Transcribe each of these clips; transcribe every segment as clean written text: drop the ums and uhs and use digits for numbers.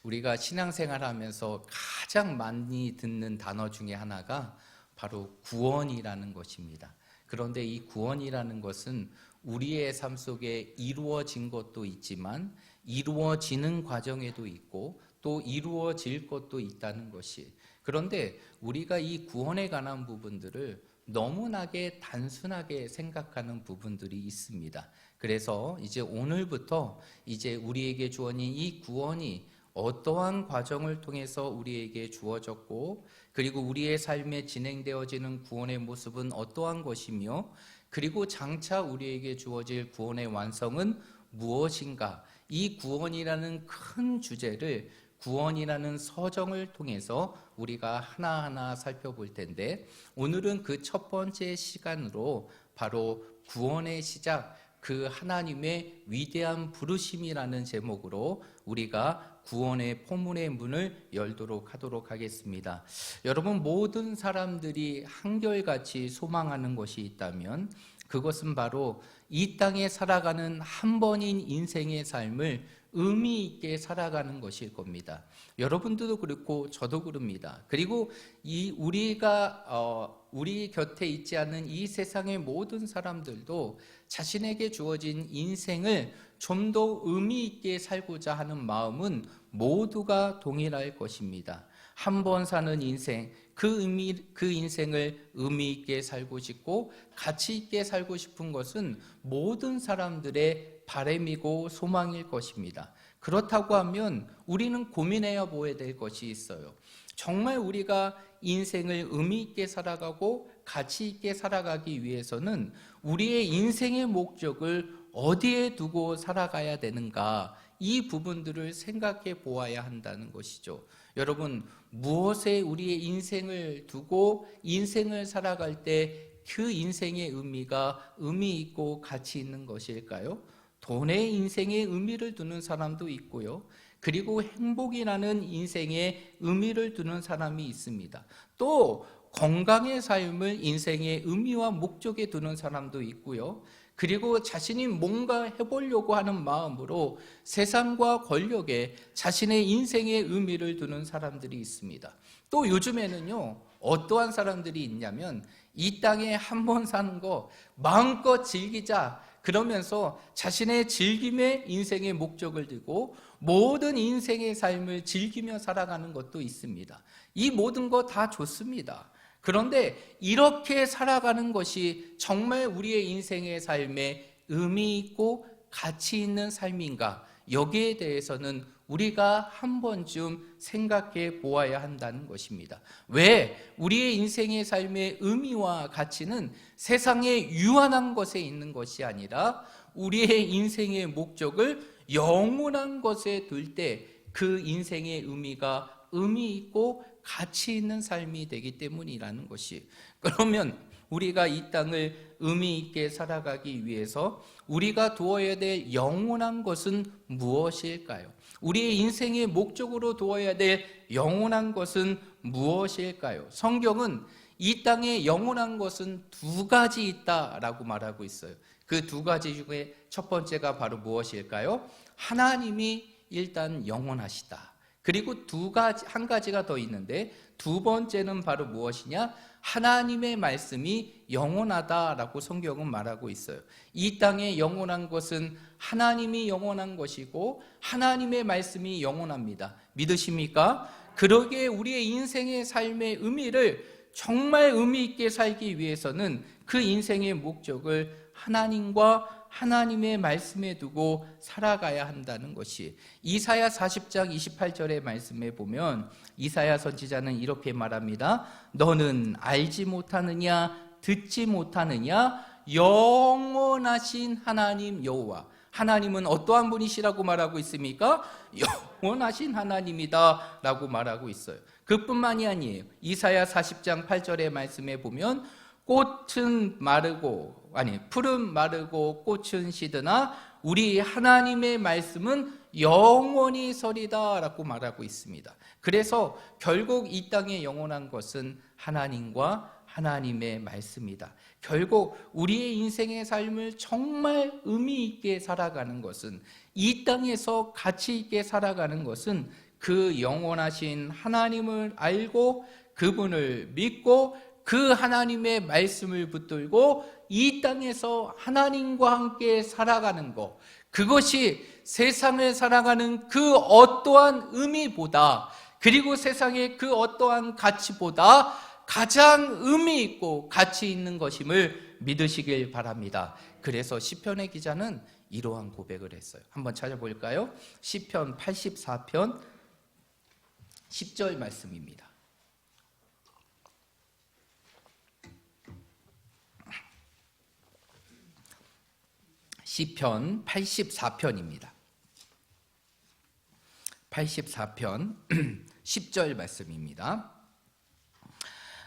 우리가 신앙생활하면서 가장 많이 듣는 단어 중에 하나가 바로 구원이라는 것입니다. 그런데 이 구원이라는 것은 우리의 삶 속에 이루어진 것도 있지만 이루어지는 과정에도 있고 또 이루어질 것도 있다는 것이, 그런데 우리가 이 구원에 관한 부분들을 너무나게 단순하게 생각하는 부분들이 있습니다. 그래서 이제 오늘부터 이제 우리에게 주어진 이 구원이 어떠한 과정을 통해서 우리에게 주어졌고, 그리고 우리의 삶에 진행되어지는 구원의 모습은 어떠한 것이며, 그리고 장차 우리에게 주어질 구원의 완성은 무엇인가, 이 구원이라는 큰 주제를 구원이라는 서정을 통해서 우리가 하나하나 살펴볼 텐데, 오늘은 그 첫 번째 시간으로 바로 구원의 시작, 그 하나님의 위대한 부르심이라는 제목으로 우리가 구원의 포문의 문을 열도록 하도록 하겠습니다. 여러분, 모든 사람들이 한결같이 소망하는 것이 있다면 그것은 바로 이 땅에 살아가는 한 번인 인생의 삶을 의미 있게 살아가는 것일 겁니다. 여러분들도 그렇고 저도 그럽니다. 그리고 우리 곁에 있지 않는 이 세상의 모든 사람들도 자신에게 주어진 인생을 좀 더 의미 있게 살고자 하는 마음은 모두가 동일할 것입니다. 한 번 사는 인생, 그 인생을 의미 있게 살고 싶고 가치 있게 살고 싶은 것은 모든 사람들의 바람이고 소망일 것입니다. 그렇다고 하면 우리는 고민해야 보아야 될 것이 있어요. 정말 우리가 인생을 의미 있게 살아가고 가치 있게 살아가기 위해서는 우리의 인생의 목적을 어디에 두고 살아가야 되는가, 이 부분들을 생각해 보아야 한다는 것이죠. 여러분, 무엇에 우리의 인생을 두고 인생을 살아갈 때 그 인생의 의미가 의미 있고 가치 있는 것일까요? 돈에 인생의 의미를 두는 사람도 있고요. 그리고 행복이라는 인생의 의미를 두는 사람이 있습니다. 또 건강의 삶을 인생의 의미와 목적에 두는 사람도 있고요. 그리고 자신이 뭔가 해보려고 하는 마음으로 세상과 권력에 자신의 인생의 의미를 두는 사람들이 있습니다. 또 요즘에는요, 어떠한 사람들이 있냐면 이 땅에 한 번 사는 거 마음껏 즐기자, 그러면서 자신의 즐김의 인생의 목적을 두고 모든 인생의 삶을 즐기며 살아가는 것도 있습니다. 이 모든 거 다 좋습니다. 그런데 이렇게 살아가는 것이 정말 우리의 인생의 삶에 의미 있고 가치 있는 삶인가? 여기에 대해서는 우리가 한 번쯤 생각해 보아야 한다는 것입니다. 왜? 우리의 인생의 삶의 의미와 가치는 세상의 유한한 것에 있는 것이 아니라 우리의 인생의 목적을 영원한 것에 둘 때 그 인생의 의미가 의미 있고 가치 있는 삶이 되기 때문이라는 것이, 그러면 우리가 이 땅을 의미 있게 살아가기 위해서 우리가 두어야 될 영원한 것은 무엇일까요? 우리의 인생의 목적으로 두어야 될 영원한 것은 무엇일까요? 성경은 이 땅에 영원한 것은 두 가지 있다라고 말하고 있어요. 그 두 가지 중에 첫 번째가 바로 무엇일까요? 하나님이 일단 영원하시다. 그리고 한 가지가 더 있는데, 두 번째는 바로 무엇이냐? 하나님의 말씀이 영원하다라고 성경은 말하고 있어요. 이 땅에 영원한 것은 하나님이 영원한 것이고 하나님의 말씀이 영원합니다. 믿으십니까? 그러기에 우리의 인생의 삶의 의미를 정말 의미 있게 살기 위해서는 그 인생의 목적을 하나님과 하나님의 말씀에 두고 살아가야 한다는 것이, 이사야 40장 28절의 말씀에 보면 이사야 선지자는 이렇게 말합니다. 너는 알지 못하느냐, 듣지 못하느냐, 영원하신 하나님 여호와. 하나님은 어떠한 분이시라고 말하고 있습니까? 영원하신 하나님이다 라고 말하고 있어요. 그뿐만이 아니에요. 이사야 40장 8절의 말씀에 보면 풀은 마르고 꽃은 시드나 우리 하나님의 말씀은 영원히 서리다 라고 말하고 있습니다. 그래서 결국 이 땅에 영원한 것은 하나님과 하나님의 말씀이다. 결국 우리의 인생의 삶을 정말 의미 있게 살아가는 것은, 이 땅에서 가치 있게 살아가는 것은 그 영원하신 하나님을 알고 그분을 믿고 그 하나님의 말씀을 붙들고 이 땅에서 하나님과 함께 살아가는 것, 그것이 세상을 살아가는 그 어떠한 의미보다, 그리고 세상의 그 어떠한 가치보다 가장 의미 있고 가치 있는 것임을 믿으시길 바랍니다. 그래서 시편의 기자는 이러한 고백을 했어요. 한번 찾아볼까요? 시편 84편 10절 말씀입니다. 시편 84편입니다. 84편 10절 말씀입니다.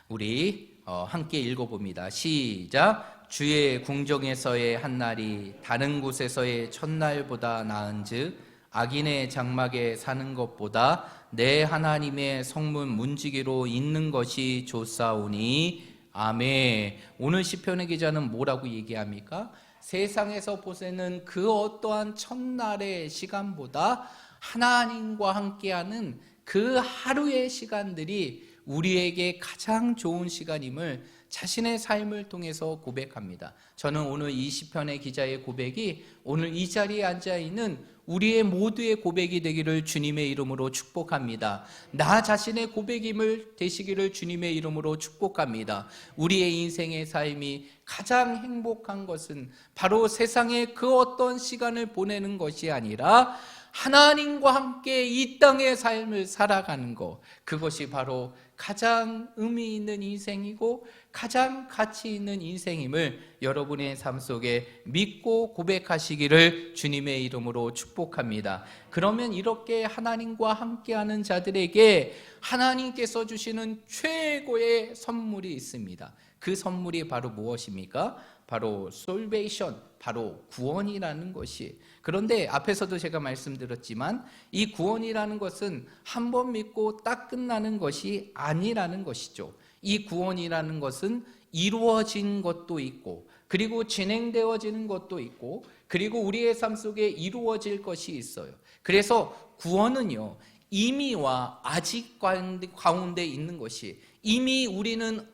우리 함께 읽어봅니다. 시작. 주의 궁정에서의 한날이 다른 곳에서의 첫날보다 나은즉 악인의 장막에 사는 것보다 내 하나님의 성문 문지기로 있는 것이 좋사오니. 아멘. 오늘 시편의 기자는 뭐라고 얘기합니까? 세상에서 보세는 그 어떠한 첫날의 시간보다 하나님과 함께하는 그 하루의 시간들이 우리에게 가장 좋은 시간임을 자신의 삶을 통해서 고백합니다. 저는 오늘 이 시편의 기자의 고백이 오늘 이 자리에 앉아있는 우리의 모두의 고백이 되기를 주님의 이름으로 축복합니다. 나 자신의 고백임을 되시기를 주님의 이름으로 축복합니다. 우리의 인생의 삶이 가장 행복한 것은 바로 세상에 그 어떤 시간을 보내는 것이 아니라 하나님과 함께 이 땅의 삶을 살아가는 것, 그것이 바로 가장 의미 있는 인생이고 가장 가치 있는 인생임을 여러분의 삶 속에 믿고 고백하시기를 주님의 이름으로 축복합니다. 그러면 이렇게 하나님과 함께하는 자들에게 하나님께서 주시는 최고의 선물이 있습니다. 그 선물이 바로 무엇입니까? 바로 솔베이션, 바로 구원이라는 것이. 그런데 앞에서도 제가 말씀드렸지만 이 구원이라는 것은 한 번 믿고 딱 끝나는 것이 아니라는 것이죠. 이 구원이라는 것은 이루어진 것도 있고, 그리고 진행되어지는 것도 있고, 그리고 우리의 삶 속에 이루어질 것이 있어요. 그래서 구원은요, 이미와 아직 가운데 있는 것이, 이미 우리는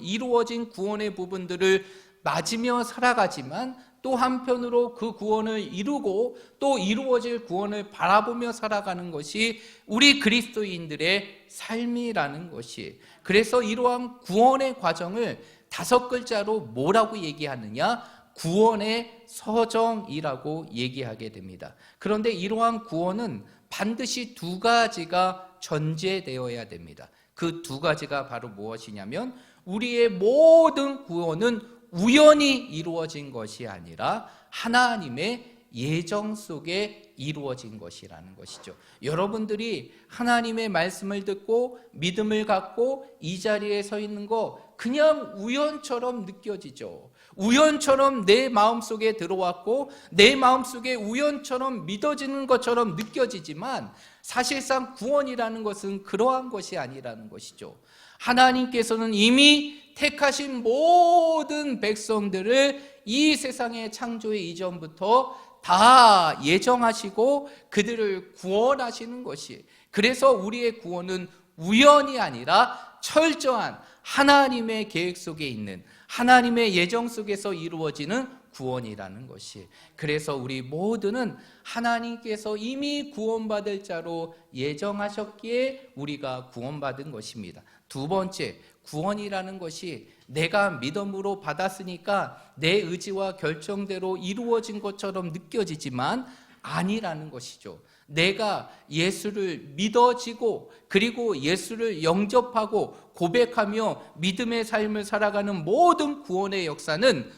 이루어진 구원의 부분들을 맞으며 살아가지만 또 한편으로 그 구원을 이루고 또 이루어질 구원을 바라보며 살아가는 것이 우리 그리스도인들의 삶이라는 것이. 그래서 이러한 구원의 과정을 5글자로 뭐라고 얘기하느냐? 구원의 서정이라고 얘기하게 됩니다. 그런데 이러한 구원은 반드시 2가지가 전제되어야 됩니다. 그 2가지가 바로 무엇이냐면 우리의 모든 구원은 우연히 이루어진 것이 아니라 하나님의 예정 속에 이루어진 것이라는 것이죠. 여러분들이 하나님의 말씀을 듣고 믿음을 갖고 이 자리에 서 있는 거 그냥 우연처럼 느껴지죠. 우연처럼 내 마음속에 들어왔고 내 마음속에 우연처럼 믿어지는 것처럼 느껴지지만 사실상 구원이라는 것은 그러한 것이 아니라는 것이죠. 하나님께서는 이미 택하신 모든 백성들을 이 세상의 창조의 이전부터 다 예정하시고 그들을 구원하시는 것이, 그래서 우리의 구원은 우연이 아니라 철저한 하나님의 계획 속에 있는 하나님의 예정 속에서 이루어지는 구원이라는 것이. 그래서 우리 모두는 하나님께서 이미 구원받을 자로 예정하셨기에 우리가 구원받은 것입니다. 2번째, 구원이라는 것이 내가 믿음으로 받았으니까 내 의지와 결정대로 이루어진 것처럼 느껴지지만 아니라는 것이죠. 내가 예수를 믿어지고 그리고 예수를 영접하고 고백하며 믿음의 삶을 살아가는 모든 구원의 역사는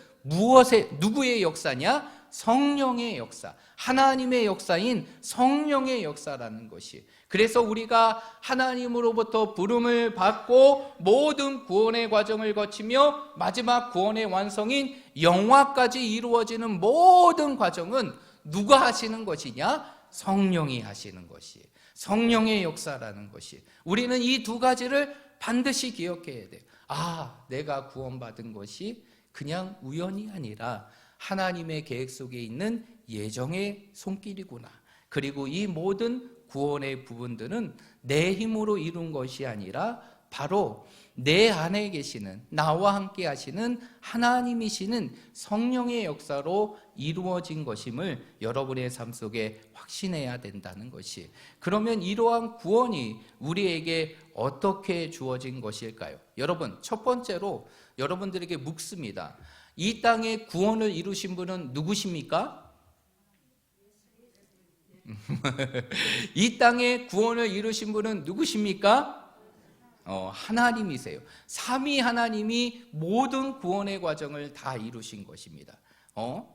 누구의 역사냐? 성령의 역사, 하나님의 역사인 성령의 역사라는 것이. 그래서 우리가 하나님으로부터 부름을 받고 모든 구원의 과정을 거치며 마지막 구원의 완성인 영화까지 이루어지는 모든 과정은 누가 하시는 것이냐? 성령이 하시는 것이, 성령의 역사라는 것이. 우리는 이 2가지를 반드시 기억해야 돼요. 내가 구원받은 것이 그냥 우연이 아니라 하나님의 계획 속에 있는 예정의 손길이구나. 그리고 이 모든 구원의 부분들은 내 힘으로 이룬 것이 아니라 바로 내 안에 계시는, 나와 함께 하시는 하나님이시는 성령의 역사로 이루어진 것임을 여러분의 삶 속에 확신해야 된다는 것이, 그러면 이러한 구원이 우리에게 어떻게 주어진 것일까요? 여러분, 첫 번째로 여러분들에게 묻습니다. 이 땅에 구원을 이루신 분은 누구십니까? 이 땅에 구원을 이루신 분은 누구십니까? 하나님이세요. 삼위 하나님이 모든 구원의 과정을 다 이루신 것입니다.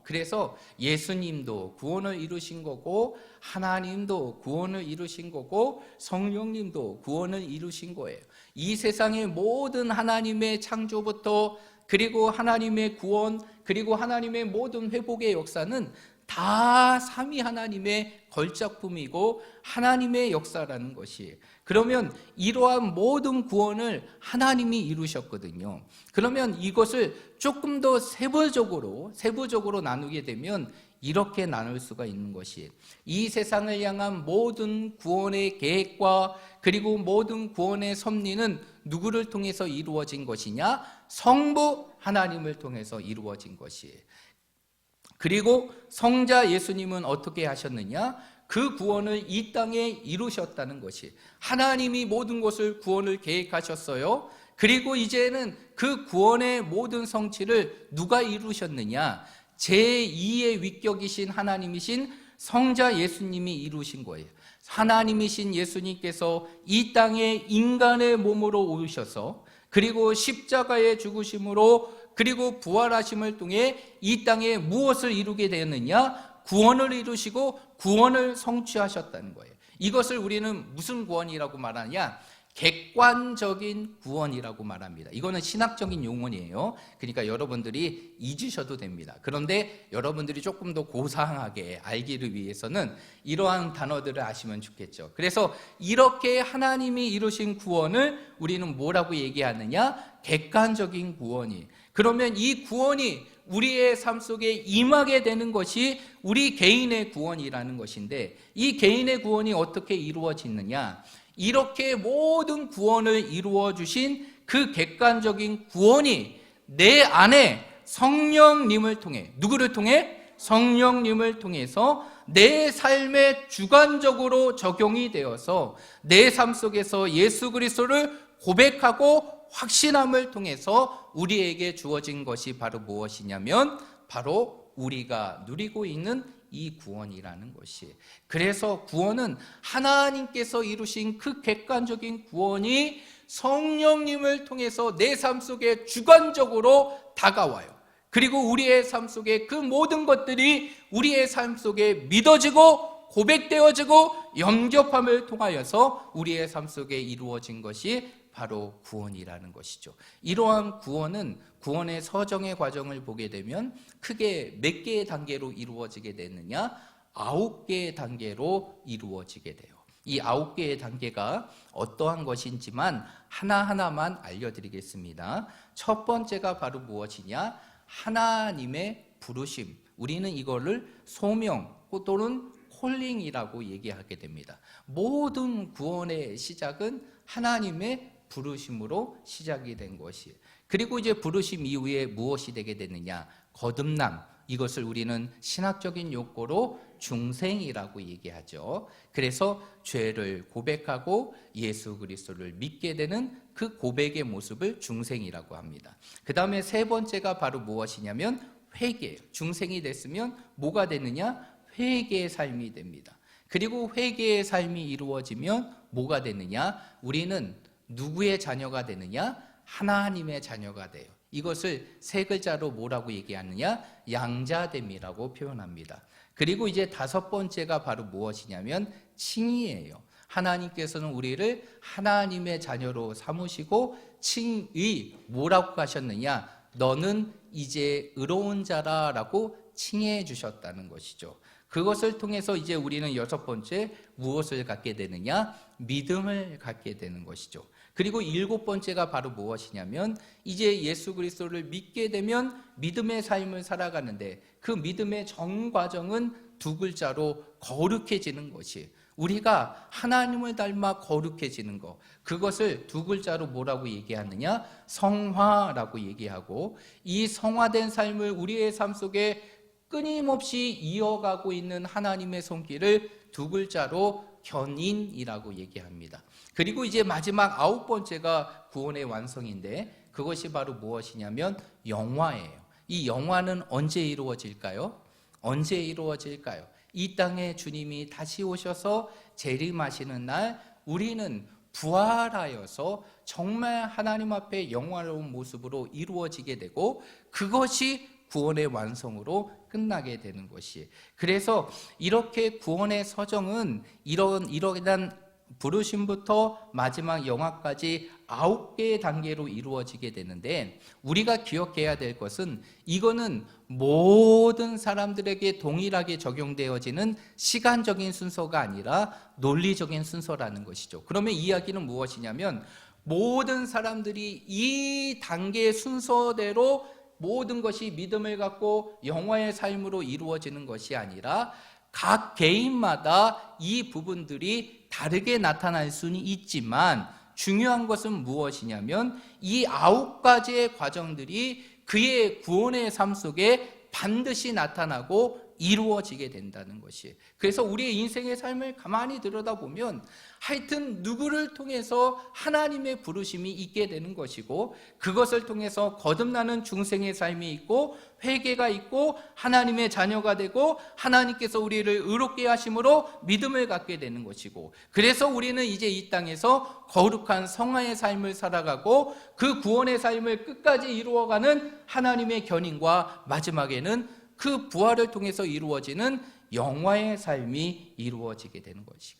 그래서 예수님도 구원을 이루신 거고, 하나님도 구원을 이루신 거고, 성령님도 구원을 이루신 거예요. 이 세상의 모든 하나님의 창조부터, 그리고 하나님의 구원, 그리고 하나님의 모든 회복의 역사는 다 삼위 하나님의 걸작품이고 하나님의 역사라는 것이, 그러면 이러한 모든 구원을 하나님이 이루셨거든요. 그러면 이것을 조금 더 세부적으로 나누게 되면 이렇게 나눌 수가 있는 것이, 이 세상을 향한 모든 구원의 계획과 그리고 모든 구원의 섭리는 누구를 통해서 이루어진 것이냐? 성부 하나님을 통해서 이루어진 것이에요. 그리고 성자 예수님은 어떻게 하셨느냐? 그 구원을 이 땅에 이루셨다는 것이, 하나님이 모든 것을 구원을 계획하셨어요. 그리고 이제는 그 구원의 모든 성취를 누가 이루셨느냐? 제2의 위격이신 하나님이신 성자 예수님이 이루신 거예요. 하나님이신 예수님께서 이 땅에 인간의 몸으로 오셔서, 그리고 십자가의 죽으심으로, 그리고 부활하심을 통해 이 땅에 무엇을 이루게 되었느냐? 구원을 이루시고 구원을 성취하셨다는 거예요. 이것을 우리는 무슨 구원이라고 말하냐? 객관적인 구원이라고 말합니다. 이거는 신학적인 용어이에요. 그러니까 여러분들이 잊으셔도 됩니다. 그런데 여러분들이 조금 더 고상하게 알기를 위해서는 이러한 단어들을 아시면 좋겠죠. 그래서 이렇게 하나님이 이루신 구원을 우리는 뭐라고 얘기하느냐? 객관적인 구원이. 그러면 이 구원이 우리의 삶 속에 임하게 되는 것이 우리 개인의 구원이라는 것인데, 이 개인의 구원이 어떻게 이루어지느냐? 이렇게 모든 구원을 이루어 주신 그 객관적인 구원이 내 안에 성령님을 통해, 누구를 통해? 성령님을 통해서 내 삶에 주관적으로 적용이 되어서 내 삶 속에서 예수 그리스도를 고백하고 확신함을 통해서 우리에게 주어진 것이 바로 무엇이냐면, 바로 우리가 누리고 있는 이 구원이라는 것이. 그래서 구원은 하나님께서 이루신 그 객관적인 구원이 성령님을 통해서 내 삶 속에 주관적으로 다가와요. 그리고 우리의 삶 속에 그 모든 것들이 우리의 삶 속에 믿어지고 고백되어지고 영접함을 통하여서 우리의 삶 속에 이루어진 것이 바로 구원이라는 것이죠. 이러한 구원은, 구원의 서정의 과정을 보게 되면 크게 몇 개의 단계로 이루어지게 되느냐? 9개의 단계로 이루어지게 돼요. 이 9개의 단계가 어떠한 것인지만 하나하나만 알려드리겠습니다. 첫 번째가 바로 무엇이냐? 하나님의 부르심. 우리는 이거를 소명 또는 콜링이라고 얘기하게 됩니다. 모든 구원의 시작은 하나님의 부르심으로 시작이 된 것이에요. 그리고 이제 부르심 이후에 무엇이 되게 되느냐? 거듭남. 이것을 우리는 신학적인 용어로 중생이라고 얘기하죠. 그래서 죄를 고백하고 예수 그리스도를 믿게 되는 그 고백의 모습을 중생이라고 합니다. 그 다음에 세 번째가 바로 무엇이냐면 회개예요. 중생이 됐으면 뭐가 되느냐? 회개의 삶이 됩니다. 그리고 회개의 삶이 이루어지면 뭐가 되느냐? 우리는 누구의 자녀가 되느냐? 하나님의 자녀가 돼요. 이것을 세 글자로 뭐라고 얘기하느냐? 양자됨이라고 표현합니다. 그리고 이제 다섯 번째가 바로 무엇이냐면 칭의예요. 하나님께서는 우리를 하나님의 자녀로 삼으시고 칭의, 뭐라고 하셨느냐? 너는 이제 의로운 자라 라고 칭해 주셨다는 것이죠. 그것을 통해서 이제 우리는 여섯 번째 무엇을 갖게 되느냐? 믿음을 갖게 되는 것이죠. 그리고 일곱 번째가 바로 무엇이냐면 이제 예수 그리스도를 믿게 되면 믿음의 삶을 살아가는데 그 믿음의 전 과정은 두 글자로 거룩해지는 것이. 우리가 하나님을 닮아 거룩해지는 것, 그것을 두 글자로 뭐라고 얘기하느냐? 성화라고 얘기하고, 이 성화된 삶을 우리의 삶 속에 끊임없이 이어가고 있는 하나님의 손길을 두 글자로 견인이라고 얘기합니다. 그리고 이제 마지막 9번째가 구원의 완성인데, 그것이 바로 무엇이냐면 영화예요. 이 영화는 언제 이루어질까요? 언제 이루어질까요? 이 땅에 주님이 다시 오셔서 재림하시는 날, 우리는 부활하여서 정말 하나님 앞에 영화로운 모습으로 이루어지게 되고, 그것이 구원의 완성으로 끝나게 되는 것이에요. 그래서 이렇게 구원의 서정은 이러한 부르심부터 마지막 영화까지 9개의 단계로 이루어지게 되는데, 우리가 기억해야 될 것은 이거는 모든 사람들에게 동일하게 적용되어지는 시간적인 순서가 아니라 논리적인 순서라는 것이죠. 그러면 이 이야기는 무엇이냐면, 모든 사람들이 이 단계의 순서대로 모든 것이 믿음을 갖고 영화의 삶으로 이루어지는 것이 아니라 각 개인마다 이 부분들이 다르게 나타날 수는 있지만, 중요한 것은 무엇이냐면 이 9가지의 과정들이 그의 구원의 삶 속에 반드시 나타나고 이루어지게 된다는 것이에요. 그래서 우리의 인생의 삶을 가만히 들여다보면 하여튼 누구를 통해서 하나님의 부르심이 있게 되는 것이고, 그것을 통해서 거듭나는 중생의 삶이 있고, 회개가 있고, 하나님의 자녀가 되고, 하나님께서 우리를 의롭게 하심으로 믿음을 갖게 되는 것이고, 그래서 우리는 이제 이 땅에서 거룩한 성화의 삶을 살아가고, 그 구원의 삶을 끝까지 이루어가는 하나님의 견인과 마지막에는 그 부활을 통해서 이루어지는 영화의 삶이 이루어지게 되는 것이.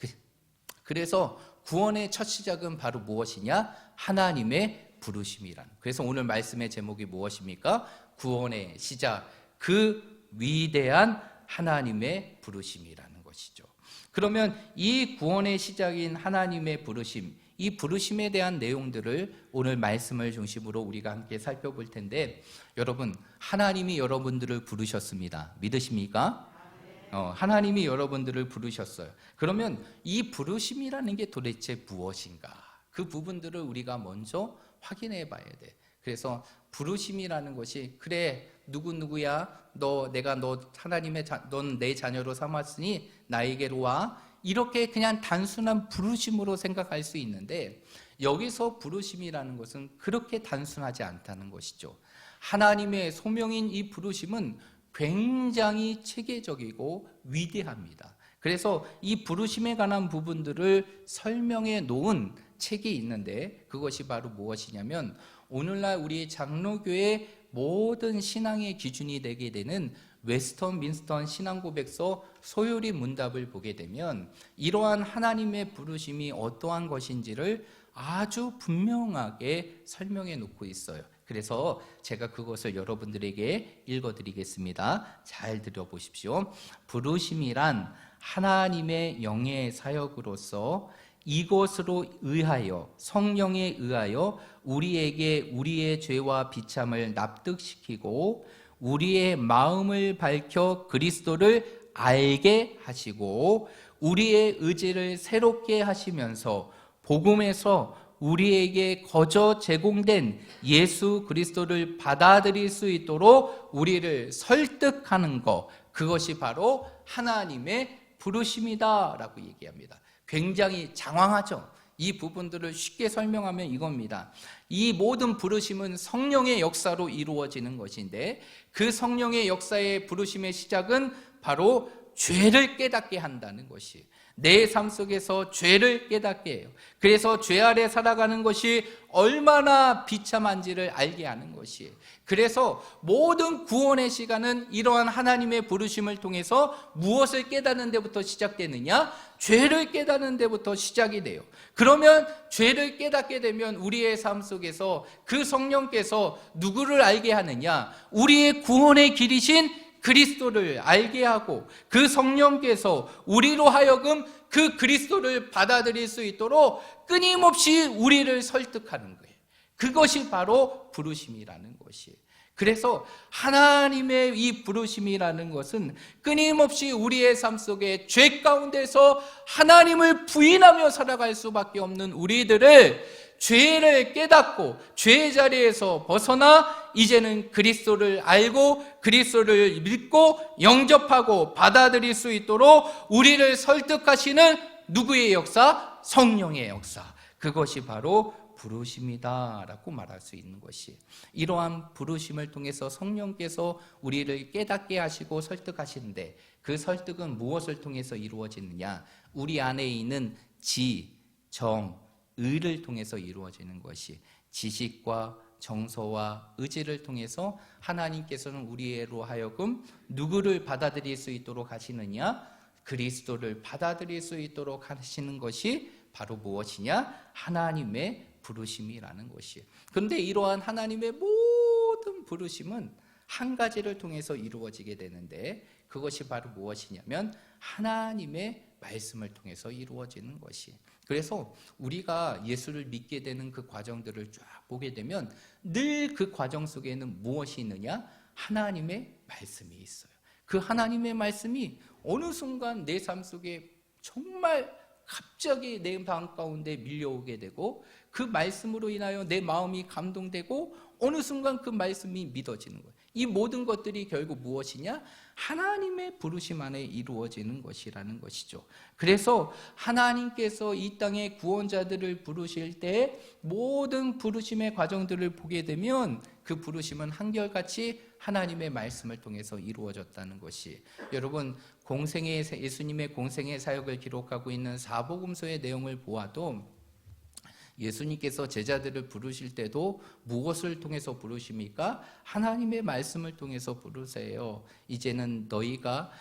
그래서 구원의 첫 시작은 바로 무엇이냐? 하나님의 부르심이라는. 그래서 오늘 말씀의 제목이 무엇입니까? 구원의 시작, 그 위대한 하나님의 부르심이라는 것이죠. 그러면 이 구원의 시작인 하나님의 부르심, 이 부르심에 대한 내용들을 오늘 말씀을 중심으로 우리가 함께 살펴볼 텐데, 여러분, 하나님이 여러분들을 부르셨습니다. 믿으십니까? 하나님이 여러분들을 부르셨어요. 그러면 이 부르심이라는 게 도대체 무엇인가? 그 부분들을 우리가 먼저 확인해 봐야 돼. 그래서 부르심이라는 것이, 그래, 누구야? 내가 하나님의 넌 내 자녀로 삼았으니 나에게로 와. 이렇게 그냥 단순한 부르심으로 생각할 수 있는데, 여기서 부르심이라는 것은 그렇게 단순하지 않다는 것이죠. 하나님의 소명인 이 부르심은 굉장히 체계적이고 위대합니다. 그래서 이 부르심에 관한 부분들을 설명해 놓은 책이 있는데, 그것이 바로 무엇이냐면, 오늘날 우리 장로교의 모든 신앙의 기준이 되게 되는 웨스턴민스턴 신앙고백서 소요리 문답을 보게 되면 이러한 하나님의 부르심이 어떠한 것인지를 아주 분명하게 설명해 놓고 있어요. 그래서 제가 그것을 여러분들에게 읽어드리겠습니다. 잘 들어보십시오. 부르심이란 하나님의 영의 사역으로서 이것으로 의하여, 성령에 의하여 우리에게 우리의 죄와 비참을 납득시키고 우리의 마음을 밝혀 그리스도를 알게 하시고 우리의 의지를 새롭게 하시면서 복음에서 우리에게 거저 제공된 예수 그리스도를 받아들일 수 있도록 우리를 설득하는 것, 그것이 바로 하나님의 부르심이다 라고 얘기합니다. 굉장히 장황하죠. 이 부분들을 쉽게 설명하면 이겁니다. 이 모든 부르심은 성령의 역사로 이루어지는 것인데, 그 성령의 역사의 부르심의 시작은 바로 죄를 깨닫게 한다는 것이, 내 삶 속에서 죄를 깨닫게 해요. 그래서 죄 아래 살아가는 것이 얼마나 비참한지를 알게 하는 것이에요. 그래서 모든 구원의 시간은 이러한 하나님의 부르심을 통해서 무엇을 깨닫는 데부터 시작되느냐? 죄를 깨닫는 데부터 시작이 돼요. 그러면 죄를 깨닫게 되면 우리의 삶 속에서 그 성령께서 누구를 알게 하느냐? 우리의 구원의 길이신 그리스도를 알게 하고, 그 성령께서 우리로 하여금 그 그리스도를 받아들일 수 있도록 끊임없이 우리를 설득하는 거예요. 그것이 바로 부르심이라는 것이에요. 그래서 하나님의 이 부르심이라는 것은 끊임없이 우리의 삶 속에 죄 가운데서 하나님을 부인하며 살아갈 수밖에 없는 우리들을 죄를 깨닫고 죄의 자리에서 벗어나 이제는 그리스도를 알고 그리스도를 믿고 영접하고 받아들일 수 있도록 우리를 설득하시는 누구의 역사? 성령의 역사. 그것이 바로 부르심이다라고 말할 수 있는 것이, 이러한 부르심을 통해서 성령께서 우리를 깨닫게 하시고 설득하시는데, 그 설득은 무엇을 통해서 이루어지느냐? 우리 안에 있는 지, 정, 의를 통해서 이루어지는 것이, 지식과 정서와 의지를 통해서 하나님께서는 우리로 하여금 누구를 받아들일 수 있도록 하시느냐? 그리스도를 받아들일 수 있도록 하시는 것이 바로 무엇이냐? 하나님의 부르심이라는 것이에요. 그런데 이러한 하나님의 모든 부르심은 한 가지를 통해서 이루어지게 되는데, 그것이 바로 무엇이냐면 하나님의 말씀을 통해서 이루어지는 것이. 그래서 우리가 예수를 믿게 되는 그 과정들을 쫙 보게 되면 늘 그 과정 속에는 무엇이 있느냐? 하나님의 말씀이 있어요. 그 하나님의 말씀이 어느 순간 내 삶 속에 정말 갑자기 내 마음 가운데 밀려오게 되고, 그 말씀으로 인하여 내 마음이 감동되고 어느 순간 그 말씀이 믿어지는 거예요. 이 모든 것들이 결국 무엇이냐? 하나님의 부르심 안에 이루어지는 것이라는 것이죠. 그래서 하나님께서 이 땅의 구원자들을 부르실 때 모든 부르심의 과정들을 보게 되면 그 부르심은 한결같이 하나님의 말씀을 통해서 이루어졌다는 것이, 여러분 예수님의 공생의 사역을 기록하고 있는 사복음서의 내용을 보아도 예수님께서 제자들을 부르실 때도 무엇을 통해서 부르십니까? 하나님의 말씀을 통해서 부르세요. 이제는 너희가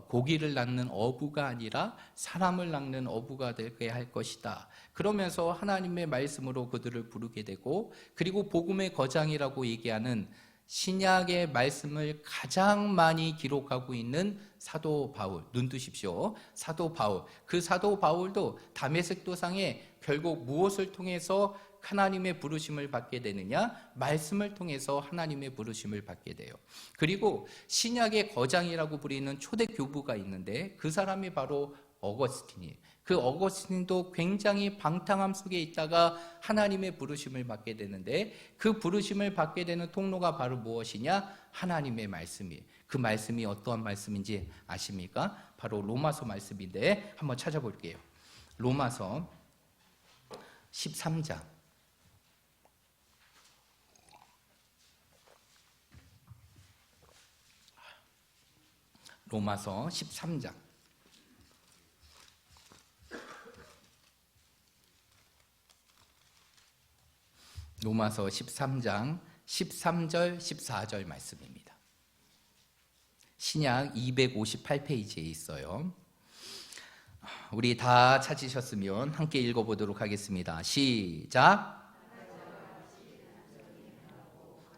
고기를 낳는 어부가 아니라 사람을 낳는 어부가 되게 할 것이다. 그러면서 하나님의 말씀으로 그들을 부르게 되고, 그리고 복음의 거장이라고 얘기하는 신약의 말씀을 가장 많이 기록하고 있는 사도 바울, 눈 뜨십시오. 사도 바울. 그 사도 바울도 다메섹 도상에 결국 무엇을 통해서 하나님의 부르심을 받게 되느냐? 말씀을 통해서 하나님의 부르심을 받게 돼요. 그리고 신약의 거장이라고 부리는 초대 교부가 있는데, 그 사람이 바로 어거스틴이에요. 그 어거스틴도 굉장히 방탕함 속에 있다가 하나님의 부르심을 받게 되는데, 그 부르심을 받게 되는 통로가 바로 무엇이냐? 하나님의 말씀이에요. 그 말씀이 어떠한 말씀인지 아십니까? 바로 로마서 말씀인데 한번 찾아볼게요. 로마서 13장. 로마서 13장. 로마서 13장 13절 14절 말씀입니다. 신약 258페이지에 있어요. 우리 다 찾으셨으면 함께 읽어보도록 하겠습니다. 시작.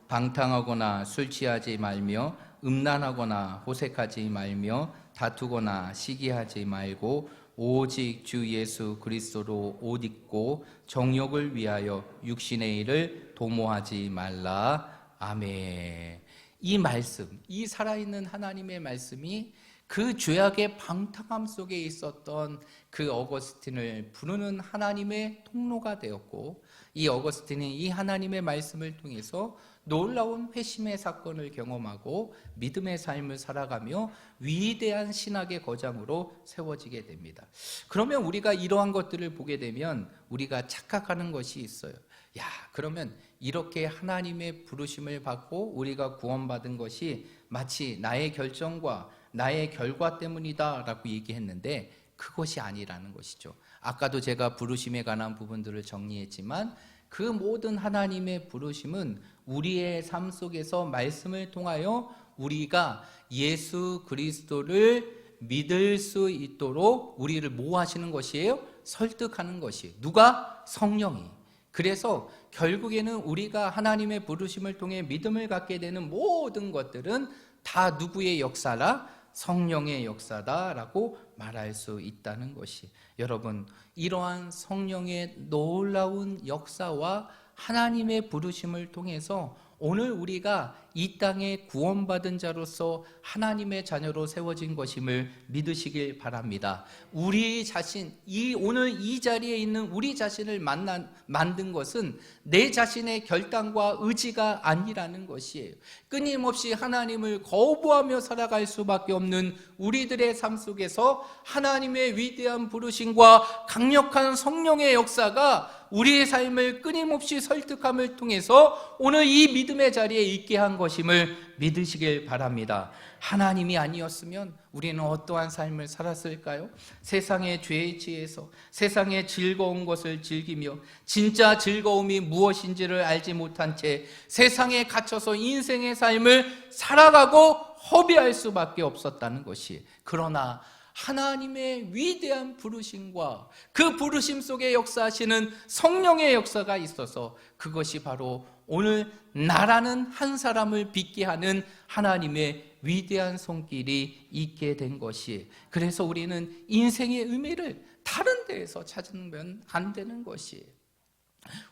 방탕하거나 술 취하지 말며 음란하거나 호색하지 말며 다투거나 시기하지 말고 오직 주 예수 그리스도로 옷 입고 정욕을 위하여 육신의 일을 도모하지 말라. 아멘. 이 말씀, 이 살아있는 하나님의 말씀이 그 죄악의 방탕함 속에 있었던 그 어거스틴을 부르는 하나님의 통로가 되었고, 이 어거스틴이 이 하나님의 말씀을 통해서 놀라운 회심의 사건을 경험하고 믿음의 삶을 살아가며 위대한 신학의 거장으로 세워지게 됩니다. 그러면 우리가 이러한 것들을 보게 되면 우리가 착각하는 것이 있어요. 야, 그러면 이렇게 하나님의 부르심을 받고 우리가 구원받은 것이 마치 나의 결정과 나의 결과 때문이다 라고 얘기했는데, 그것이 아니라는 것이죠. 아까도 제가 부르심에 관한 부분들을 정리했지만, 그 모든 하나님의 부르심은 우리의 삶 속에서 말씀을 통하여 우리가 예수 그리스도를 믿을 수 있도록 우리를 뭐 하시는 것이에요? 설득하는 것이에요. 누가? 성령이. 그래서 결국에는 우리가 하나님의 부르심을 통해 믿음을 갖게 되는 모든 것들은 다 누구의 역사라? 성령의 역사다라고 말할 수 있다는 것이, 여러분 이러한 성령의 놀라운 역사와 하나님의 부르심을 통해서 오늘 우리가 이 땅에 구원받은 자로서 하나님의 자녀로 세워진 것임을 믿으시길 바랍니다. 우리 자신, 오늘 이 자리에 있는 우리 자신을 만든 것은 내 자신의 결단과 의지가 아니라는 것이에요. 끊임없이 하나님을 거부하며 살아갈 수밖에 없는 우리들의 삶 속에서 하나님의 위대한 부르심과 강력한 성령의 역사가 우리의 삶을 끊임없이 설득함을 통해서 오늘 이 믿음의 자리에 있게 한 것임을 믿으시길 바랍니다. 하나님이 아니었으면 우리는 어떠한 삶을 살았을까요? 세상의 죄에 취해서 세상의 즐거운 것을 즐기며 진짜 즐거움이 무엇인지를 알지 못한 채 세상에 갇혀서 인생의 삶을 살아가고 허비할 수밖에 없었다는 것이, 그러나 하나님의 위대한 부르심과 그 부르심 속에 역사하시는 성령의 역사가 있어서 그것이 바로 오늘 나라는 한 사람을 믿게 하는 하나님의 위대한 손길이 있게 된 것이, 그래서 우리는 인생의 의미를 다른 데에서 찾으면 안 되는 것이,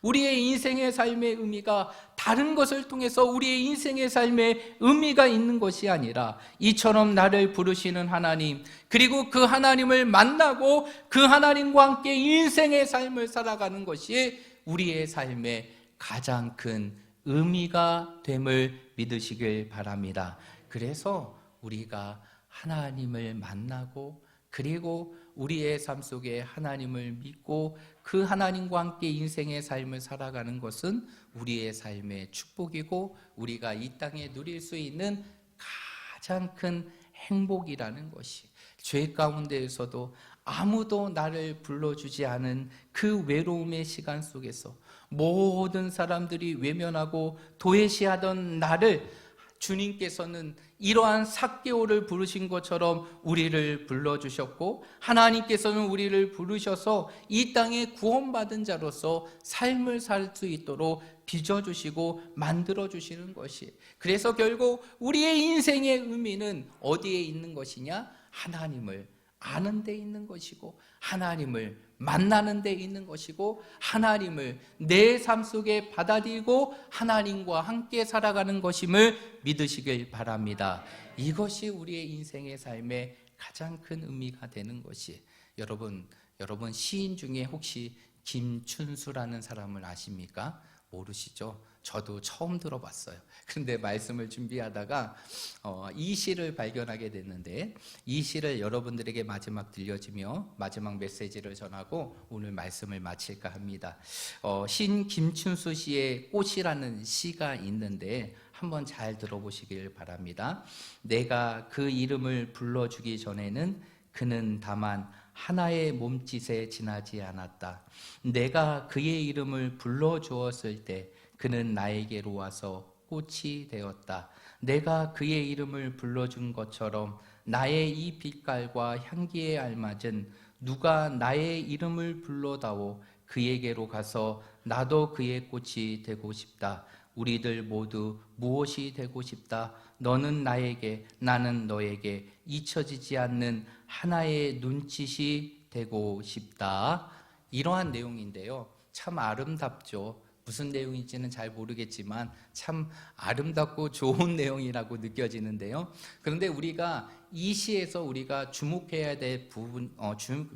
우리의 인생의 삶의 의미가 다른 것을 통해서 우리의 인생의 삶의 의미가 있는 것이 아니라 이처럼 나를 부르시는 하나님, 그리고 그 하나님을 만나고 그 하나님과 함께 인생의 삶을 살아가는 것이 우리의 삶의 가장 큰 의미가 됨을 믿으시길 바랍니다. 그래서 우리가 하나님을 만나고 그리고 우리의 삶 속에 하나님을 믿고 그 하나님과 함께 인생의 삶을 살아가는 것은 우리의 삶의 축복이고 우리가 이 땅에 누릴 수 있는 가장 큰 행복이라는 것이, 죄 가운데에서도 아무도 나를 불러주지 않은 그 외로움의 시간 속에서 모든 사람들이 외면하고 도외시하던 나를 주님께서는 이러한 삭개오를 부르신 것처럼 우리를 불러주셨고, 하나님께서는 우리를 부르셔서 이 땅에 구원받은 자로서 삶을 살 수 있도록 빚어주시고 만들어주시는 것이, 그래서 결국 우리의 인생의 의미는 어디에 있는 것이냐? 하나님을 아는 데 있는 것이고 하나님을 만나는 데 있는 것이고 하나님을 내 삶 속에 받아들이고 하나님과 함께 살아가는 것임을 믿으시길 바랍니다. 이것이 우리의 인생의 삶의 가장 큰 의미가 되는 것이, 여러분 시인 중에 혹시 김춘수라는 사람을 아십니까? 모르시죠? 저도 처음 들어봤어요. 그런데 말씀을 준비하다가 이 시를 발견하게 됐는데, 이 시를 여러분들에게 마지막 들려주며 마지막 메시지를 전하고 오늘 말씀을 마칠까 합니다. 신 김춘수 씨의 꽃이라는 시가 있는데 한번 잘 들어보시길 바랍니다. 내가 그 이름을 불러주기 전에는 그는 다만 하나의 몸짓에 지나지 않았다. 내가 그의 이름을 불러주었을 때 그는 나에게로 와서 꽃이 되었다. 내가 그의 이름을 불러준 것처럼 나의 이 빛깔과 향기에 알맞은 누가 나의 이름을 불러다오 그에게로 가서 나도 그의 꽃이 되고 싶다. 우리들 모두 무엇이 되고 싶다. 너는 나에게, 나는 너에게 잊혀지지 않는 하나의 눈짓이 되고 싶다. 이러한 내용인데요. 참 아름답죠. 무슨 내용인지는 잘 모르겠지만 참 아름답고 좋은 내용이라고 느껴지는데요. 그런데 우리가 이 시에서 우리가 주목해야 될 부분,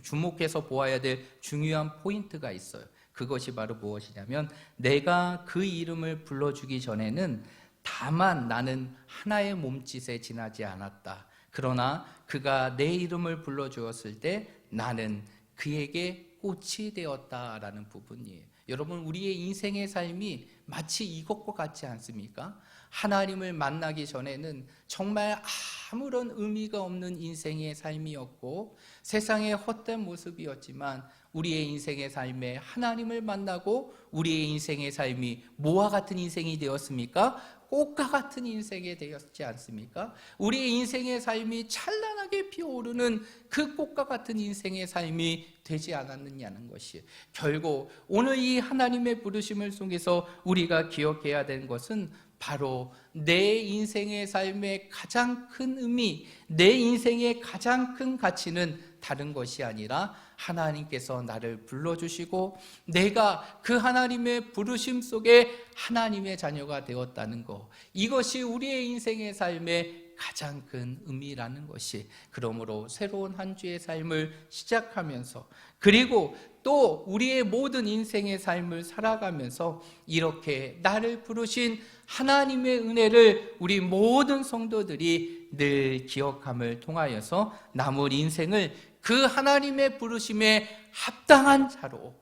주목해서 보아야 될 중요한 포인트가 있어요. 그것이 바로 무엇이냐면, 내가 그 이름을 불러주기 전에는 다만 나는 하나의 몸짓에 지나지 않았다. 그러나 그가 내 이름을 불러주었을 때 나는 그에게 꽃이 되었다라는 부분이에요. 여러분, 우리의 인생의 삶이 마치 이것과 같지 않습니까? 하나님을 만나기 전에는 정말 아무런 의미가 없는 인생의 삶이었고 세상의 헛된 모습이었지만, 우리의 인생의 삶에 하나님을 만나고 우리의 인생의 삶이 뭐와 같은 인생이 되었습니까? 꽃과 같은 인생이 되었지 않습니까? 우리의 인생의 삶이 찬란하게 피어오르는 그 꽃과 같은 인생의 삶이 되지 않았느냐는 것이, 결국 오늘 이 하나님의 부르심을 속에서 우리가 기억해야 되는 것은 바로 내 인생의 삶의 가장 큰 의미, 내 인생의 가장 큰 가치는 다른 것이 아니라 하나님께서 나를 불러주시고 내가 그 하나님의 부르심 속에 하나님의 자녀가 되었다는 것, 이것이 우리의 인생의 삶의 가장 큰 의미라는 것이, 그러므로 새로운 한 주의 삶을 시작하면서 그리고 또 우리의 모든 인생의 삶을 살아가면서 이렇게 나를 부르신 하나님의 은혜를 우리 모든 성도들이 늘 기억함을 통하여서 남은 인생을 그 하나님의 부르심에 합당한 자로,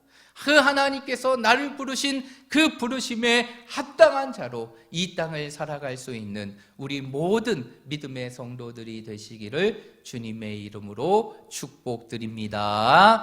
그 하나님께서 나를 부르신 그 부르심에 합당한 자로 이 땅을 살아갈 수 있는 우리 모든 믿음의 성도들이 되시기를 주님의 이름으로 축복드립니다.